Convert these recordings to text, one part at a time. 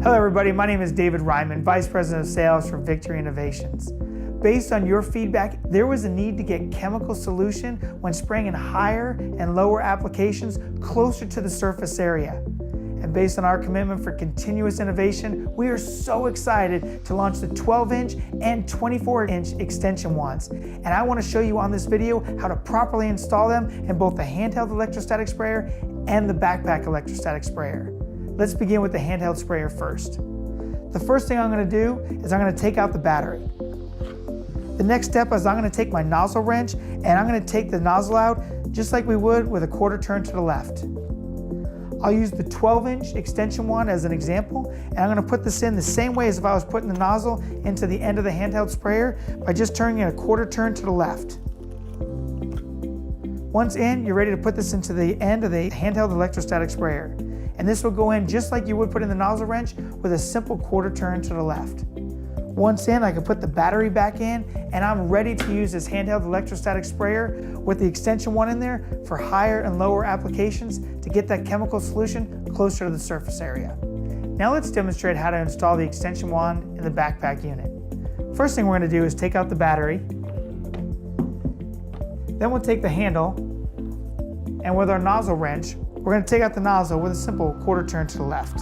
Hello everybody, my name is David Ryman, Vice President of Sales for Victory Innovations. Based on your feedback, there was a need to get chemical solution when spraying in higher and lower applications closer to the surface area. And based on our commitment for continuous innovation, we are so excited to launch the 12-inch and 24-inch extension wands. And I want to show you on this video how to properly install them in both the handheld electrostatic sprayer and the backpack electrostatic sprayer. Let's begin with the handheld sprayer first. The first thing I'm going to do is I'm going to take out the battery. The next step is I'm going to take my nozzle wrench and I'm going to take the nozzle out just like we would with a quarter turn to the left. I'll use the 12-inch extension wand as an example, and I'm going to put this in the same way as if I was putting the nozzle into the end of the handheld sprayer by just turning it a quarter turn to the left. Once in, you're ready to put this into the end of the handheld electrostatic sprayer. And this will go in just like you would put in the nozzle wrench with a simple quarter turn to the left. Once in, I can put the battery back in and I'm ready to use this handheld electrostatic sprayer with the extension one in there for higher and lower applications to get that chemical solution closer to the surface area. Now let's demonstrate how to install the extension wand in the backpack unit. First thing we're going to do is take out the battery. Then we'll take the handle and with our nozzle wrench, we're going to take out the nozzle with a simple quarter turn to the left.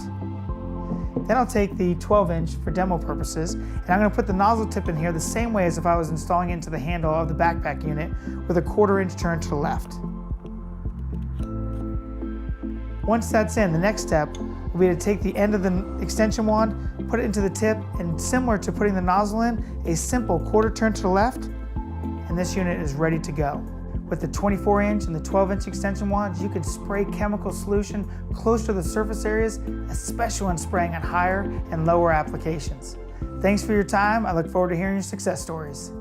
Then I'll take the 12-inch for demo purposes, and I'm going to put the nozzle tip in here the same way as if I was installing it into the handle of the backpack unit with a quarter-inch turn to the left. Once that's in, the next step will be to take the end of the extension wand, put it into the tip, and similar to putting the nozzle in, a simple quarter turn to the left, and this unit is ready to go. With the 24-inch and the 12-inch extension wands, you can spray chemical solution close to the surface areas, especially when spraying on higher and lower applications. Thanks for your time. I look forward to hearing your success stories.